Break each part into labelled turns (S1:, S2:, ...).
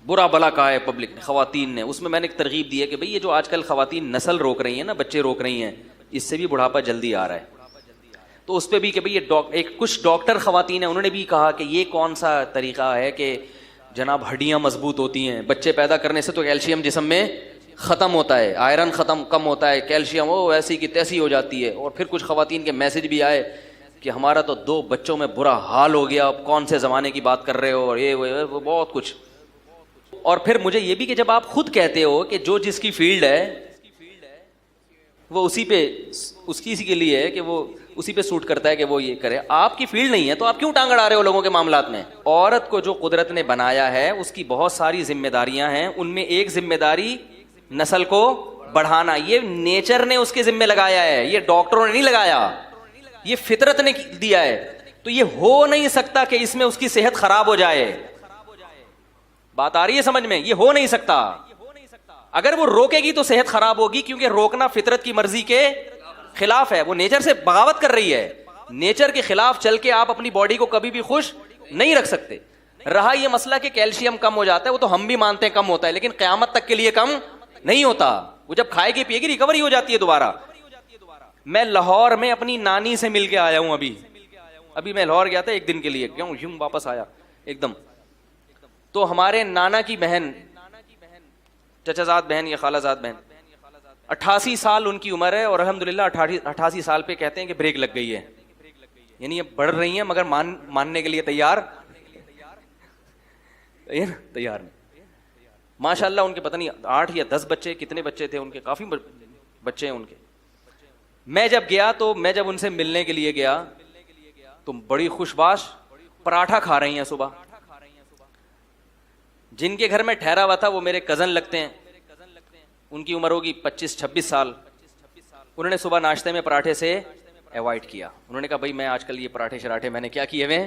S1: बुरा भला कहा है पब्लिक ने, खवातीन ने। उसमें मैंने एक तरगीब दी है कि भाई ये जो आजकल खवातीन नस्ल रोक रही हैं ना, बच्चे रोक रही हैं, इससे भी बुढ़ापा जल्दी आ रहा है। तो उस पर भी कि भाई ये कुछ डॉक्टर खवातीन हैं, उन्होंने भी कहा कि ये कौन सा तरीका है कि जनाब हड्डियाँ मजबूत होती हैं, बच्चे पैदा करने से तो कैल्शियम जिस्म में ख़त्म होता है, आयरन कम होता है, कैल्शियम वो ऐसी की तैसी हो जाती है। और फिर कुछ खवातीन के मैसेज भी आए कि हमारा तो 2 बच्चों में बुरा हाल हो गया, अब कौन से ज़माने की बात कर रहे हो, और ये वो बहुत कुछ। और फिर मुझे ये भी कि जब आप खुद कहते हो कि जो जिसकी फील्ड है वो उसी के लिए है कि वो उसी पे सूट करता है कि वो ये करे, आपकी फील्ड नहीं है तो आप क्यों टांग अड़ा रहे हो लोगों के मामलात में। औरत को जो कुदरत ने बनाया है उसकी बहुत सारी जिम्मेदारियां हैं, उनमें एक जिम्मेदारी नस्ल को बढ़ाना, ये नेचर ने उसके जिम्मे लगाया है, ये डॉक्टरों ने नहीं लगाया, ये फितरत ने दिया है। तो ये हो नहीं सकता कि इसमें उसकी सेहत खराब हो जाए। बात आ रही है समझ में? ये हो नहीं सकता। अगर वो रोकेगी तो सेहत खराब होगी, क्योंकि रोकना फितरत की मर्जी के खिलाफ है, वो नेचर से बगावत कर रही है। नेचर के खिलाफ चल के आप अपनी बॉडी को कभी भी खुश नहीं रख सकते। रहा ये मसला कि कैल्शियम कम हो जाता है, वो तो हम भी मानते हैं कम होता है, लेकिन क़यामत तक के लिए कम नहीं होता। वो जब खाएगी पिएगी रिकवरी हो जाती है दोबारा। मैं लाहौर में अपनी नानी से मिल के आया हूं, अभी मैं लाहौर गया था 1 दिन के लिए, क्यों यूं वापस आया एकदम। तो हमारे नाना की बहन, चचाजाद बहन या खालाजाद बहन, 88 साल उनकी उम्र है और अल्हम्दुलिल्लाह 88 साल पे कहते हैं कि ब्रेक लग गई है, यानी ये बढ़ रही हैं मगर मानने के लिए तैयार नहीं। माशाल्लाह उनके पता नहीं 8 या 10 बच्चे, कितने बच्चे थे उनके, काफी बच्चे हैं उनके। मैं जब उनसे मिलने के लिए गया तो बड़ी खुशबाश पराठा खा रही हैं सुबह। जिनके घर में ठहरा हुआ था वो मेरे कज़न लगते हैं, उनकी उम्र होगी 25-26 साल। उन्होंने सुबह नाश्ते में पराठे से अवॉइड किया। उन्होंने कहा भाई मैं आजकल ये पराठे शराठे मैंने क्या किए हुए,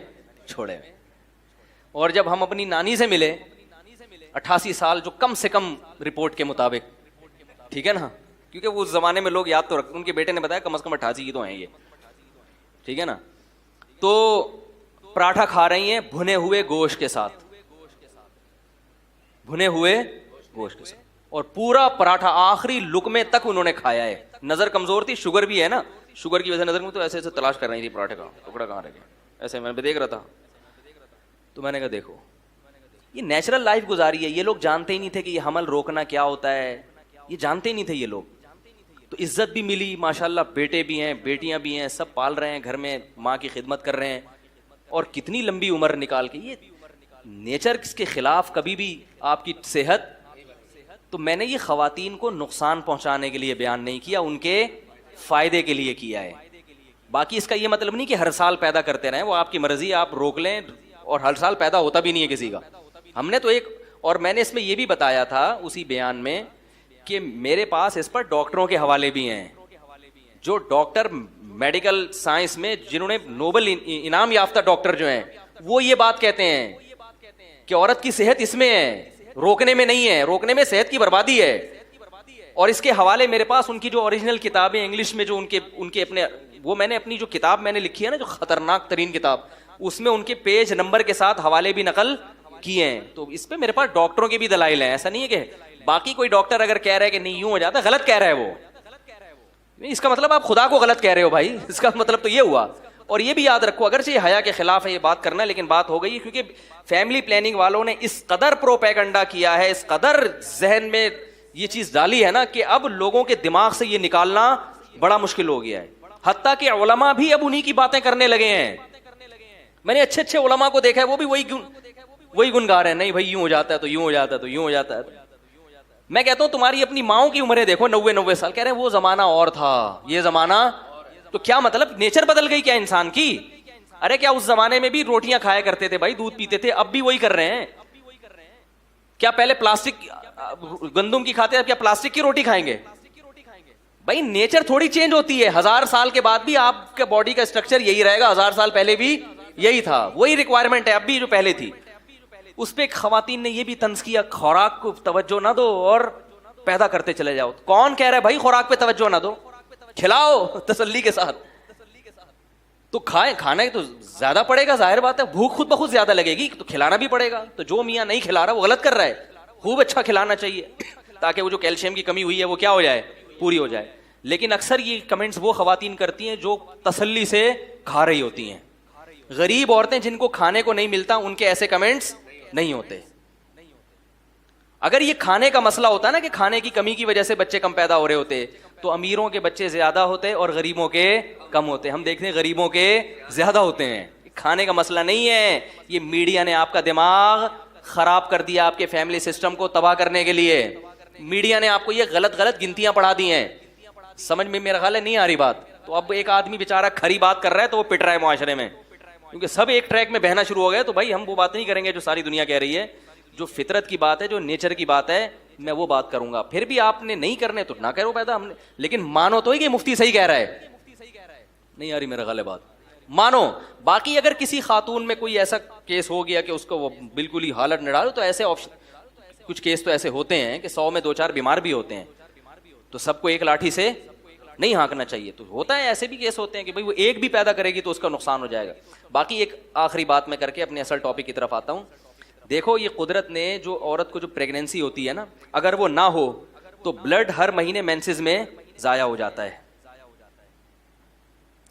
S1: छोड़े हुए। और जब हम अपनी नानी से मिले, 88 साल जो कम से कम रिपोर्ट के मुताबिक, ठीक है ना, क्योंकि वो उस जमाने में लोग याद तो रखते, उनके बेटे ने बताया कम से कम 88 की तो हैं ये, ठीक है ना। तो पराठा खा रही हैं भुने हुए गोश्त के साथ, और पूरा पराठा आखिरी लुकमे तक उन्होंने खाया है। नजर कमजोर थी, शुगर भी है ना, शुगर की वजह से नजर में, तो ऐसे ऐसे तलाश कर रही थी पराठे का टुकड़ा कहाँ रह गया, ऐसे मैं देख रहा था। तो मैंने कहा देखो ये नेचुरल लाइफ गुजारी है, ये लोग जानते ही नहीं थे कि ये हमल रोकना क्या होता है, ये जानते ही नहीं थे ये लोग। तो इज्जत भी मिली माशाल्लाह, बेटे भी हैं बेटियां भी हैं, सब पाल रहे हैं घर में, माँ की खिदमत कर रहे हैं, और कितनी लंबी उम्र निकाल के। ये नेचर के खिलाफ कभी भी आपकी सेहत। तो मैंने ये खवातीन को नुकसान पहुंचाने के लिए बयान नहीं किया, उनके फायदे के लिए किया है। बाकी इसका ये मतलब नहीं कि हर साल पैदा करते रहें, वो आपकी मर्जी, आप रोक लें, और हर साल पैदा होता भी नहीं है किसी का। हमने तो और मैंने इसमें यह भी बताया था उसी बयान में कि मेरे पास इस पर डॉक्टरों के हवाले भी हैं, जो डॉक्टर मेडिकल साइंस में जिन्होंने नोबेल इनाम याफ्ता डॉक्टर जो हैं, वो ये बात कहते हैं कि औरत की सेहत इसमें है, रोकने में नहीं है, रोकने में सेहत की बर्बादी है। और इसके हवाले मेरे पास उनकी जो ओरिजिनल किताबें इंग्लिश में जो उनके अपने, वो मैंने अपनी जो किताब मैंने लिखी है ना, जो खतरनाक तरीन किताब, उसमें उनके पेज नंबर के साथ हवाले भी नकल किए हैं। तो इस पे मेरे पास डॉक्टरों के भी दलाइल हैं। ऐसा नहीं है कि बाकी कोई डॉक्टर अगर कह रहा है कि नहीं यूं हो जाता, गलत कह रहा है वो, इसका मतलब आप खुदा को गलत कह रहे हो भाई, इसका मतलब तो ये हुआ। और ये भी याद रखो, अगर ये हया के खिलाफ है ये बात करना, लेकिन बात हो गई क्योंकि फैमिली प्लानिंग वालों ने इस कदर प्रोपेगेंडा किया है, इस कदर जहन में ये चीज डाली है ना, कि अब लोगों के दिमाग से ये निकालना बड़ा मुश्किल हो गया है। हत्ता कि उलमा भी अब उन्हीं की बातें करने लगे हैं। मैंने अच्छे अच्छे उलमा को देखा है, वो भी वही गुन गा रहे हैं, नहीं भाई यूं हो जाता है तो यूं हो जाता है तो यूं हो जाता है। मैं कहता हूं तुम्हारी अपनी माओ की उम्रें देखो, 90-90 साल, कह रहे हैं वो जमाना और था, ये जमाना। तो क्या मतलब नेचर बदल गई क्या इंसान की? अरे क्या उस जमाने में भी रोटियां खाया करते थे भाई, दूध पीते थे, अब भी वही कर रहे हैं। क्या पहले प्लास्टिक गंदुम की खाते, अब क्या प्लास्टिक की रोटी खाएंगे? भाई नेचर थोड़ी चेंज होती है, 1000 साल के बाद भी आपके बॉडी का स्ट्रक्चर यही रहेगा, 1000 साल पहले भी यही था, वही रिक्वायरमेंट है अब भी जो पहले थी। उस पे खवातीन ने ये भी तंज किया, खुराक को तवज्जो ना दो और पैदा करते चले जाओ। कौन कह रहा है भाई खुराक पे तवज्जो ना दो, खिलाओ तसल्ली के साथ। तो खाए, खाना ही तो ज्यादा पड़ेगा, जाहिर बात है, भूख खुद ब खुद ज्यादा लगेगी तो खिलाना भी पड़ेगा। तो जो मियाँ नहीं खिला रहा वो गलत कर रहा है, खूब अच्छा खिलाना चाहिए ताकि वो जो कैल्शियम की कमी हुई है वो क्या हो जाए, पूरी हो जाए। लेकिन अक्सर ये कमेंट्स वो खवातीन करती हैं जो तसल्ली से खा रही होती हैं। गरीब औरतें जिनको खाने को नहीं मिलता उनके ऐसे कमेंट्स नहीं होते। अगर ये खाने का मसला होता ना कि खाने की कमी की वजह से बच्चे कम पैदा हो रहे होते, तो अमीरों के बच्चे ज्यादा होते और गरीबों के कम होते। हम देखते हैं गरीबों के ज्यादा होते हैं। खाने का मसला नहीं है, ये मीडिया ने आपका दिमाग खराब कर दिया, आपके फैमिली सिस्टम को तबाह करने के लिए मीडिया ने आपको ये गलत गलत गिनतियां पढ़ा दी हैं। समझ में मेरा ख्याल है नहीं आ रही बात। तो अब एक आदमी बेचारा खरी बात कर रहा है तो वो पिट रहा है मुआशरे में, क्योंकि सब एक ट्रैक में बहना शुरू हो गए। तो भाई हम वो बात नहीं करेंगे जो सारी दुनिया कह रही है, जो फितरत की बात है, जो नेचर की बात है, मैं वो बात करूंगा। फिर भी आपने नहीं करने तो ना करो पैदा, हमने, लेकिन मानो तो ही कि मुफ्ती सही कह रहा है। नहीं आ रही मेरा ख्याल है बात, मानो। बाकी अगर किसी खातून में कोई ऐसा केस हो गया कि उसको वो बिल्कुल ही हालत न डालो, तो ऐसे ऑप्शन, कुछ केस तो ऐसे होते हैं कि 100 में 2-4 बीमार भी होते हैं, तो सबको एक लाठी से नहीं हाँकना चाहिए। तो होता है, ऐसे भी केस होते हैं कि भाई वो एक भी पैदा करेगी तो उसका नुकसान हो जाएगा। बाकी एक आखिरी बात मैं करके अपने असल टॉपिक की तरफ आता हूं। देखो, ये कुदरत ने जो औरत को जो प्रेगनेंसी होती है ना, अगर वो ना हो तो ब्लड हर महीने मेंसेस में जाया हो जाता है।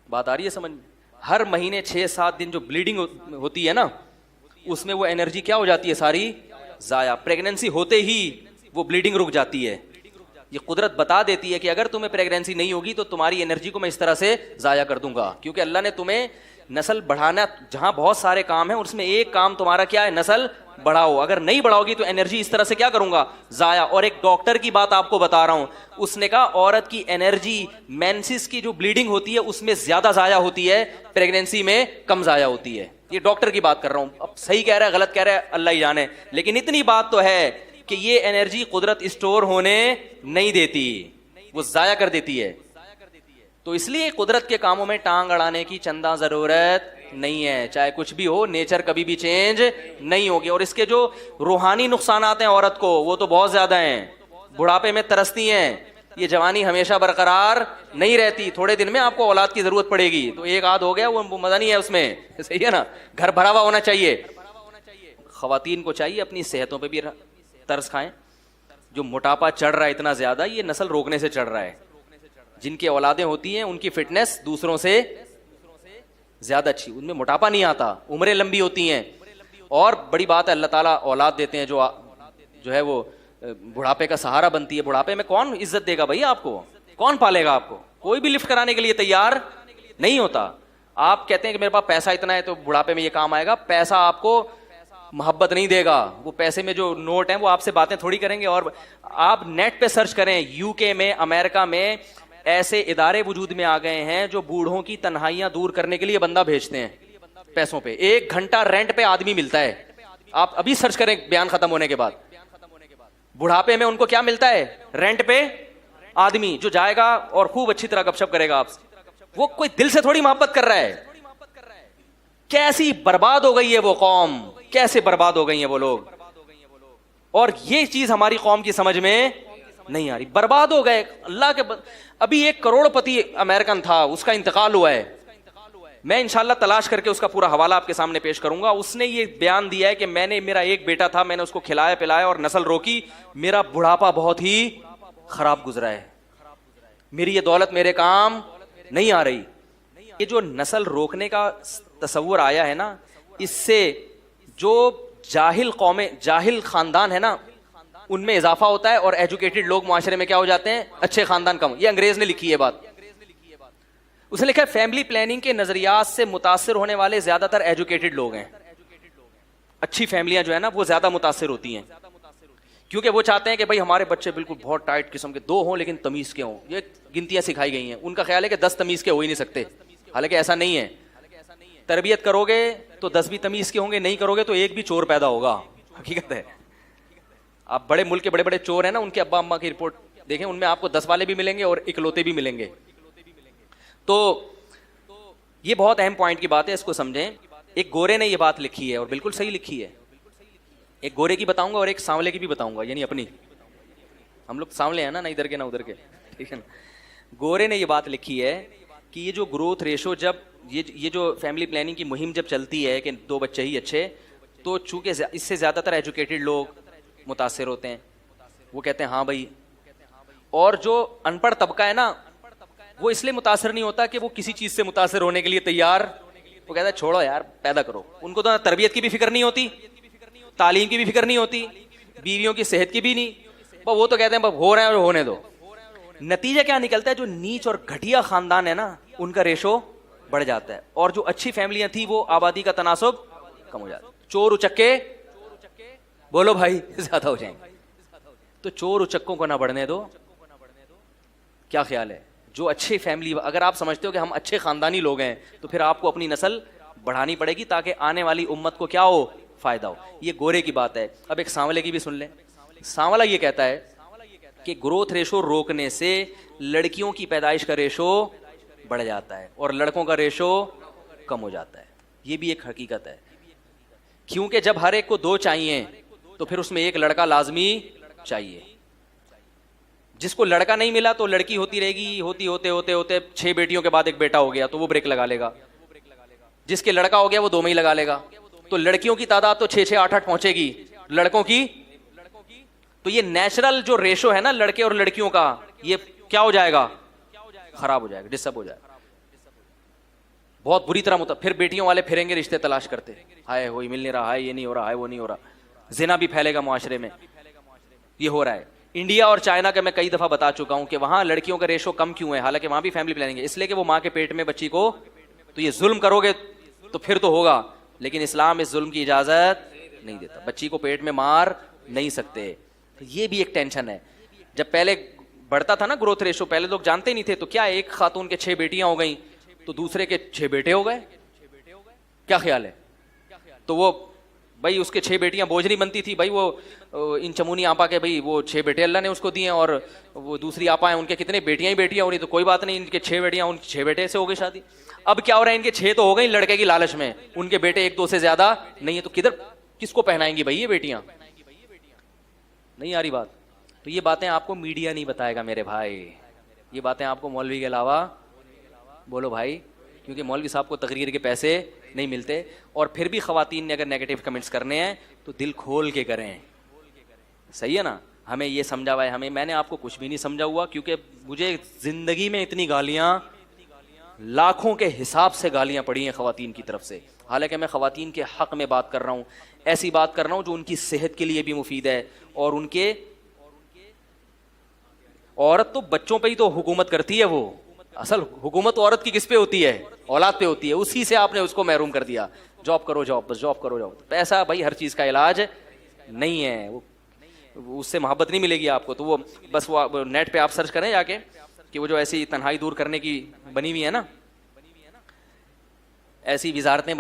S1: बात आ रही है समझ में? हर महीने 6-7 दिन जो ब्लीडिंग होती है ना, उसमें वो एनर्जी क्या हो जाती है, सारी जाया। प्रेगनेंसी होते ही वो ब्लीडिंग रुक जाती है। ये कुदरत बता देती है कि अगर तुम्हें प्रेगनेंसी नहीं होगी तो तुम्हारी एनर्जी को मैं इस तरह से जाया कर दूंगा, क्योंकि अल्लाह ने तुम्हें नस्ल बढ़ाना, जहां बहुत सारे काम है उसमें एक काम तुम्हारा क्या है, नस्ल बढ़ाओ। अगर नहीं बढ़ाओगी तो एनर्जी इस तरह से क्या करूंगा, जाया। और एक डॉक्टर की बात आपको बता रहा हूं, उसने कहा औरत की एनर्जी मेंसेस की जो ब्लीडिंग होती है उसमें ज्यादा जाया होती है, प्रेगनेंसी में कम जाया होती है। ये डॉक्टर की बात कर रहा हूं। अब सही कह रहा है गलत कह रहा है अल्लाह ही जाने, लेकिन इतनी बात तो है कि ये एनर्जी कुदरत स्टोर होने नहीं देती, वो जाया कर देती है। तो इसलिए कुदरत के कामों में टांग अड़ाने की चंदा जरूरत नहीं है। चाहे कुछ भी हो, नेचर कभी भी चेंज नहीं होगी। और इसके जो रूहानी नुकसान हैं औरत को, वो तो बहुत ज्यादा हैं। बुढ़ापे में तरसती हैं, ये जवानी हमेशा बरकरार नहीं रहती। थोड़े दिन में आपको औलाद की जरूरत पड़ेगी, तो एक आध हो गया वो मजा नहीं है उसमें, सही है ना। घर भरा हुआ होना चाहिए। खवातीन को चाहिए अपनी सेहतों पे भी तरस खाएं। जो मोटापा चढ़ रहा है इतना ज्यादा, ये नस्ल रोकने से चढ़ रहा है। जिनकी औलादें होती हैं उनकी फिटनेस दूसरों से ज्यादा अच्छी, उनमें मोटापा नहीं आता, उम्रें लंबी होती हैं। और बड़ी बात है, अल्लाह ताला औलाद देते हैं जो है वो बुढ़ापे का सहारा बनती है। बुढ़ापे में कौन इज्जत देगा भाई आपको, कौन पालेगा आपको? कोई भी लिफ्ट कराने के लिए तैयार नहीं होता। आप कहते हैं कि मेरे पास पैसा इतना है तो बुढ़ापे में ये काम आएगा। पैसा आपको मोहब्बत नहीं देगा। वो पैसे में जो नोट हैं वो आपसे बातें थोड़ी करेंगे। और आप नेट पे सर्च करें, यूके में, अमेरिका में ऐसे इदारे वजूद में आ गए हैं जो बूढ़ों की तन्हाइयां दूर करने के लिए बंदा भेजते हैं पैसों पे। 1 घंटा रेंट पे आदमी मिलता है। आप अभी सर्च करें बयान खत्म होने के बाद, बुढ़ापे में उनको क्या मिलता है, रेंट पे आदमी जो जाएगा और खूब अच्छी तरह गपशप करेगा आपसे। वो कोई दिल से थोड़ी मोहब्बत कर रहा है। कैसी बर्बाद हो गई है वो कौम, कैसे बर्बाद हो गई है वो लोग। और ये चीज हमारी कौम की समझ में नहीं आ रही। बर्बाद हो गए अल्लाह के अभी एक करोड़पति अमेरिकन था, उसका इंतकाल हुआ है। मैं इंशाल्लाह तलाश करके उसका पूरा हवाला आपके सामने पेश करूंगा। उसने ये बयान दिया है कि मेरा एक बेटा था, मैंने उसको खिलाया पिलाया और नस्ल रोकी, मेरा बुढ़ापा बहुत ही खराब गुजरा है, मेरी ये दौलत मेरे काम नहीं आ रही। ये जो नस्ल रोकने का तस्वुर आया है ना, इससे जो जाहिल कौमें, जाहिल खानदान है ना, उनमें इजाफा होता है और एजुकेटेड लोग माशरे में क्या हो जाते हैं, अच्छे खानदान कम। ये अंग्रेज ने लिखी है बात। उसने लिखा है फैमिली प्लानिंग के नजरियात से मुतासिर होने वाले ज्यादातर एजुकेटेड लोग हैं। अच्छी फैमिलियां जो है ना वो ज्यादा मुतासिर होती हैं, क्योंकि वो चाहते हैं कि भाई हमारे बच्चे बिल्कुल बहुत टाइट किस्म के 2 हों लेकिन तमीज के हों। ये गिनतियां सिखाई गई हैं। उनका ख्याल है कि 10 तमीज के हो ही नहीं सकते, हालांकि ऐसा नहीं है। तरबियत करोगे तो 10 भी तमीज के होंगे, नहीं करोगे तो एक भी चोर पैदा होगा। हकीकत है। आप बड़े मुल्क के बड़े बड़े चोर हैं ना, उनके अब्बा अम्मा की रिपोर्ट देखें, उनमें आपको 10 वाले भी मिलेंगे और इकलौते भी मिलेंगे। तो ये बहुत अहम पॉइंट की बात है, इसको समझें। एक गोरे ने ये बात लिखी है और बिल्कुल सही लिखी है। एक गोरे की बताऊंगा और एक सांवले की भी बताऊंगा, यानी अपनी, हम लोग सांवले हैं ना इधर के ना उधर के, ठीक है ना। गोरे ने ये बात लिखी है कि ये जो ग्रोथ रेशो जब ये जो फैमिली प्लानिंग की मुहिम जब चलती है कि 2 बच्चे ही अच्छे, तो चूंकि इससे ज़्यादातर एजुकेटेड लोग मुतासिर होते हैं, वो कहते हैं हाँ भाई, और जो अनपढ़ तबका है ना, वो इसलिए मुतासिर नहीं होता कि वो किसी चीज़ से मुतासिर होने के लिए तैयार, वो कहता है छोड़ो यार पैदा करो। उनको तो तरबियत की भी फिक्र नहीं होती, तालीम की भी फिक्र नहीं होती, बीवियों की सेहत की भी नहीं, वो तो कहते हैं हो रहे हैं और होने दो। नतीजा क्या निकलता है, जो नीच और घटिया खानदान है ना, उनका रेशो बढ़ जाता है, और जो अच्छी फैमिलियां थी वो आबादी का तनासुब कम हो जाता है। चोर उचक्के बोलो भाई ज्यादा हो जाएंगे, तो चोर उचक्कों को ना बढ़ने दो। क्या ख्याल है? जो अच्छी फैमिली, अगर आप समझते हो कि हम अच्छे खानदानी लोग हैं, तो फिर आपको अपनी नस्ल बढ़ानी पड़ेगी ताकि आने वाली उम्मत को क्या हो, फायदा हो। ये गोरे की बात है। अब एक सांवले की भी सुन लें। सांवला ये कहता है कि ग्रोथ रेशो रोकने से लड़कियों की पैदाइश का रेशो बढ़ जाता है और लड़कों का रेशो कम हो जाता है। ये भी एक हकीकत है, क्योंकि जब हर एक को 2 चाहिए तो फिर उसमें एक लड़का लाजमी चाहिए। जिसको लड़का नहीं मिला तो लड़की होती रहेगी, होती होते होते होते 6 बेटियों के बाद एक बेटा हो गया तो वो ब्रेक लगा लेगा। जिसके लड़का हो गया वो 2 में ही लगा लेगा। तो लड़कियों की तादाद तो 6 6 8 8 पहुंचेगी, लड़कों की, तो ये नेचुरल जो रेशो है ना लड़के और लड़कियों का, ये क्या हो जाएगा, खराब हो जाएगा, डिस्टर्ब हो जाएगा बहुत बुरी तरह। फिर बेटियों वाले फिरेंगे रिश्ते तलाश करते, हाय वही मिल नहीं रहा, हाय ये नहीं हो रहा, हाय वो नहीं हो रहा। जिना भी फैलेगा मुआशरे में, ये हो रहा है। इंडिया और चाइना का मैं कई दफा बता चुका हूं कि वहां लड़कियों का रेशो कम क्यों है, हालांकि वहां भी फैमिली प्लानिंग है, इसलिए कि वो मां के पेट में बच्ची को, तो ये जुल्म करोगे तो फिर तो होगा, लेकिन इस्लाम इस जुल्म की इजाजत नहीं देता। बच्ची को पेट में मार नहीं सकते, तो ये भी एक टेंशन है। जब पहले बढ़ता था ना ग्रोथ रेशो, पहले लोग जानते नहीं थे, तो क्या एक खातून के 6 बेटियां हो गई तो दूसरे के 6 बेटे हो गए। क्या ख्याल है? तो वो भाई उसके 6 बेटियां बोझ नहीं बनती थी भाई, वो इन चमूनी आपा के भाई वो 6 बेटे अल्लाह ने उसको दिए, और वो दूसरी आपा है उनके कितने बेटियां ही बेटियां हो रही, तो कोई बात नहीं, इनके 6 बेटियां, उनके 6 बेटे से हो गई शादी। अब क्या हो रहा है, इनके 6 तो हो गई लड़के की लालच में, उनके बेटे 1 2 से ज्यादा नहीं है, तो किधर किसको पहनाएंगी भाई ये बेटियां? नहीं आ रही बात। तो ये बातें आपको मीडिया नहीं बताएगा मेरे भाई, ये बातें आपको मौलवी के अलावा, बोलो भाई, क्योंकि मौलवी साहब को तकरीर के पैसे नहीं मिलते। और फिर भी खवातीन ने अगर नेगेटिव कमेंट्स करने हैं तो दिल खोल के करें, सही है ना। हमें ये समझा हुआ है, हमें, मैंने आपको कुछ भी नहीं समझा हुआ, क्योंकि मुझे जिंदगी में इतनी गालियां, लाखों के हिसाब से गालियां पड़ी हैं खवातीन की तरफ से। हालांकि मैं खवातीन के हक में बात कर रहा हूँ, ऐसी बात कर रहा हूँ जो उनकी सेहत के लिए भी मुफीद है, और उनके, औरत तो बच्चों पे ही तो हुकूमत करती है, वो असल हुकूमत औरत की किस पे होती है, औलाद पे होती है। उसी से आपने उसको महरूम कर दिया, जॉब करो जॉब, बस जॉब करो जॉब। पैसा भाई हर चीज का इलाज नहीं है, वो उससे मोहब्बत नहीं मिलेगी आपको। तो वो बस वो नेट पे आप सर्च करें जाके कि वो जो ऐसी तन्हाई दूर करने की बनी हुई है ना, ऐसी विजारतें